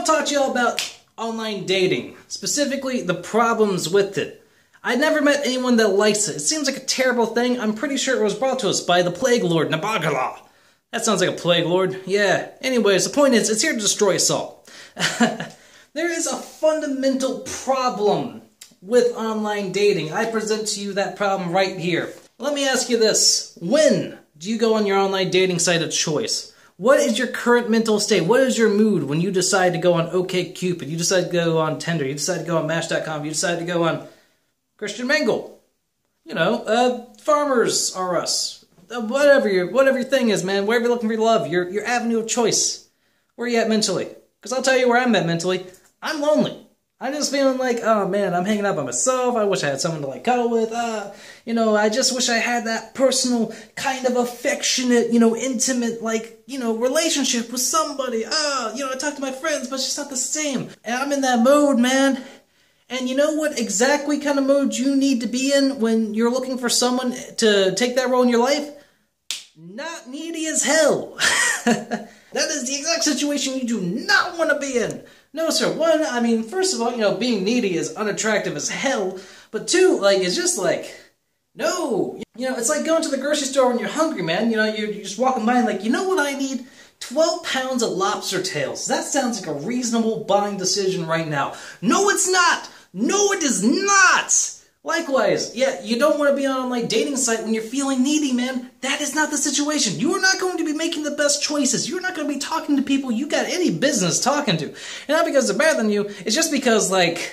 want to talk to y'all about online dating, specifically the problems with it. I never met anyone that likes it. It seems like a terrible thing. I'm pretty sure it was brought to us by the Plague Lord, Nabagala. That sounds like a Plague Lord. Yeah. Anyways, the point is, it's here to destroy us all. There is a fundamental problem with online dating. I present to you that problem right here. Let me ask you this. When do you go on your online dating site of choice? What is your current mental state? What is your mood when you decide to go on OkCupid? You decide to go on Tinder. You decide to go on Match.com. You decide to go on Christian Mingle. You know, Farmers R Us. Whatever your thing is, man. Wherever you're looking for your love. Your avenue of choice. Where are you at mentally? Because I'll tell you where I'm at mentally. I'm lonely. I'm just feeling like, oh man, I'm hanging out by myself. I wish I had someone to like cuddle with. You know, I just wish I had that personal, kind of affectionate, you know, intimate, like, you know, relationship with somebody. You know, I talk to my friends, but it's just not the same. And I'm in that mode, man. And you know what exactly kind of mode you need to be in when you're looking for someone to take that role in your life? Not needy as hell. That is the exact situation you do not want to be in. No, sir. One, I mean, first of all, you know, being needy is unattractive as hell. But two, like, it's just like, no. You know, it's like going to the grocery store when you're hungry, man. You know, you're just walking by and like, you know what I need? 12 pounds of lobster tails. That sounds like a reasonable buying decision right now. No, it's not. No, it is not. Likewise, yeah, you don't want to be on an online dating site when you're feeling needy, man. That is not the situation. You are not going to be making the best choices. You're not going to be talking to people you got any business talking to. And not because they're better than you, it's just because, like,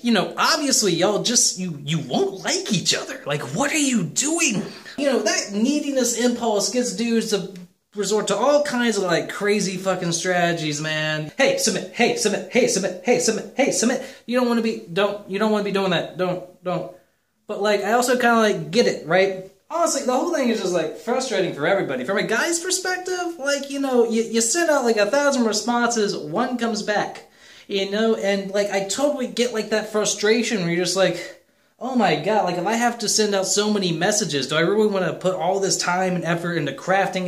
you know, obviously y'all just, you won't like each other. Like, what are you doing? You know, that neediness impulse gets dudes to resort to all kinds of, like, crazy fucking strategies, man. Hey, submit. Hey, submit. Hey, submit. Hey, submit. Hey, submit. You don't want to be, you don't want to be doing that. Don't. But, like, I also kind of, like, get it, right? Honestly, the whole thing is just, like, frustrating for everybody. From a guy's perspective, like, you know, you send out, like, 1,000 responses, one comes back. You know, and, like, I totally get, like, that frustration where you're just like, oh my god, like, if I have to send out so many messages, do I really want to put all this time and effort into crafting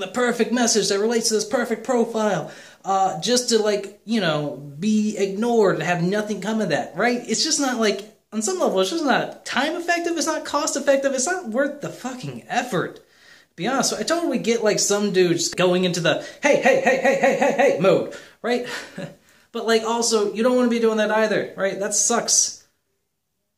the perfect message that relates to this perfect profile, just to, like, you know, be ignored and have nothing come of that, right? It's just not, like, on some level, it's just not time effective, it's not cost effective, it's not worth the fucking effort. To be honest, I totally get, like, some dudes going into the hey mode, right? But, like, also, you don't want to be doing that either, right? That sucks.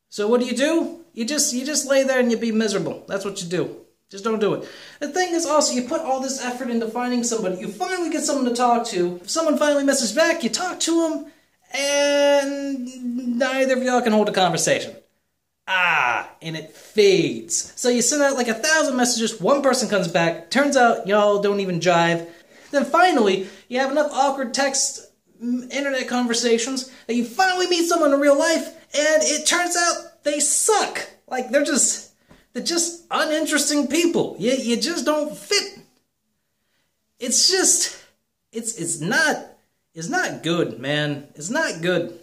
So what do? You just lay there and you be miserable. That's what you do. Just don't do it. The thing is also, you put all this effort into finding somebody. You finally get someone to talk to. If someone finally messages back, you talk to them, and neither of y'all can hold a conversation. And it fades. So you send out like 1,000 messages, one person comes back, turns out y'all don't even jive. Then finally, you have enough awkward text, internet conversations, that you finally meet someone in real life, and it turns out they suck. Like, they're just uninteresting people. You just don't fit. It's just, it's not good, man. It's not good.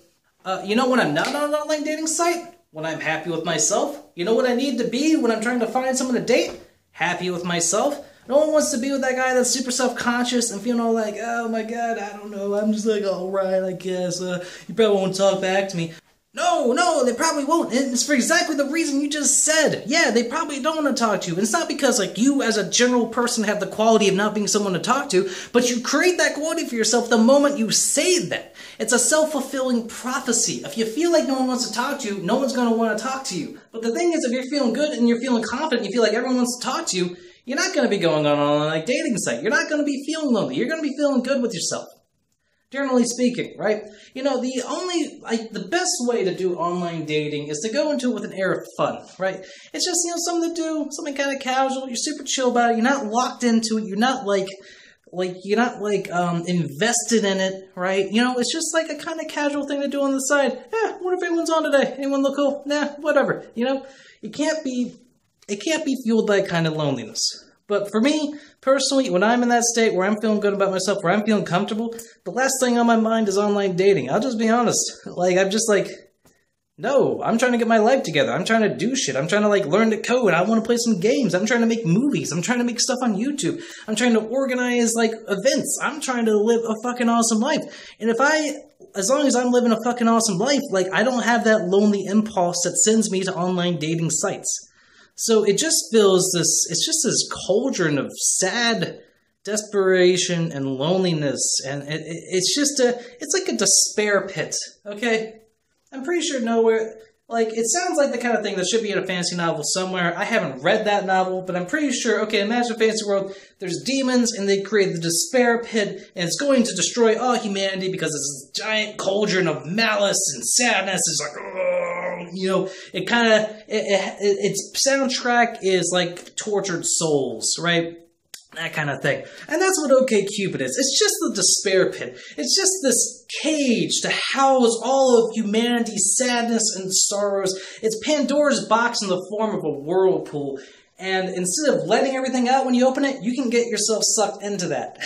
You know when I'm not on an online dating site? When I'm happy with myself? You know what I need to be when I'm trying to find someone to date? Happy with myself. No one wants to be with that guy that's super self-conscious and feeling all like, oh my god, I don't know, I'm just like, alright, I guess, you probably won't talk back to me. No, they probably won't, and it's for exactly the reason you just said. Yeah, they probably don't want to talk to you, and it's not because, like, you as a general person have the quality of not being someone to talk to, but you create that quality for yourself the moment you say that. It's a self-fulfilling prophecy. If you feel like no one wants to talk to you, no one's going to want to talk to you. But the thing is, if you're feeling good and you're feeling confident, you feel like everyone wants to talk to you, you're not going to be going on an online dating site. You're not going to be feeling lonely. You're going to be feeling good with yourself. Generally speaking, right? You know, the best way to do online dating is to go into it with an air of fun, right? It's just, you know, something to do, something kind of casual. You're super chill about it. You're not locked into it. You're not invested in it, right? You know, it's just like a kind of casual thing to do on the side. What if anyone's on today? Anyone look cool? Nah, whatever. You know, it can't be fueled by kind of loneliness. But for me, personally, when I'm in that state where I'm feeling good about myself, where I'm feeling comfortable, the last thing on my mind is online dating. I'll just be honest. Like, I'm just like, No, I'm trying to get my life together. I'm trying to do shit. I'm trying to like learn to code. I want to play some games. I'm trying to make movies. I'm trying to make stuff on YouTube. I'm trying to organize like events. I'm trying to live a fucking awesome life. And as long as I'm living a fucking awesome life, like I don't have that lonely impulse that sends me to online dating sites. So it just feels it's just this cauldron of sad desperation and loneliness. And it's like a despair pit. Okay? I'm pretty sure nowhere, like, it sounds like the kind of thing that should be in a fantasy novel somewhere. I haven't read that novel, but I'm pretty sure, okay, imagine a fantasy world, there's demons, and they create the despair pit, and it's going to destroy all humanity because it's this giant cauldron of malice and sadness. It's like, oh, you know, it kind of, its soundtrack is like tortured souls, right? That kind of thing. And that's what OkCupid is. It's just the despair pit. It's just this cage to house all of humanity's sadness and sorrows. It's Pandora's box in the form of a whirlpool. And instead of letting everything out when you open it, you can get yourself sucked into that.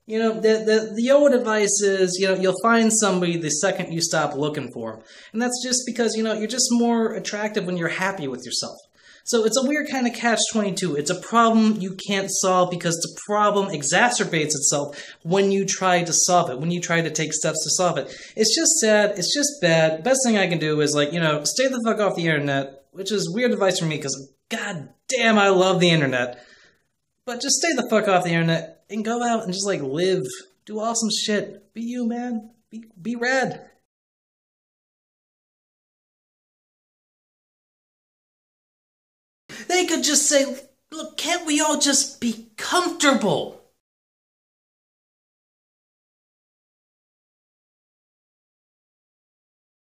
You know, the old advice is, you know, you'll find somebody the second you stop looking for them. And that's just because, you know, you're just more attractive when you're happy with yourself. So it's a weird kind of catch-22. It's a problem you can't solve because the problem exacerbates itself when you try to solve it, when you try to take steps to solve it. It's just sad. It's just bad. Best thing I can do is, like, you know, stay the fuck off the internet, which is weird advice from me because, god damn, I love the internet. But just stay the fuck off the internet and go out and just, like, live. Do awesome shit. Be you, man. Be rad. They could just say, look, can't we all just be comfortable?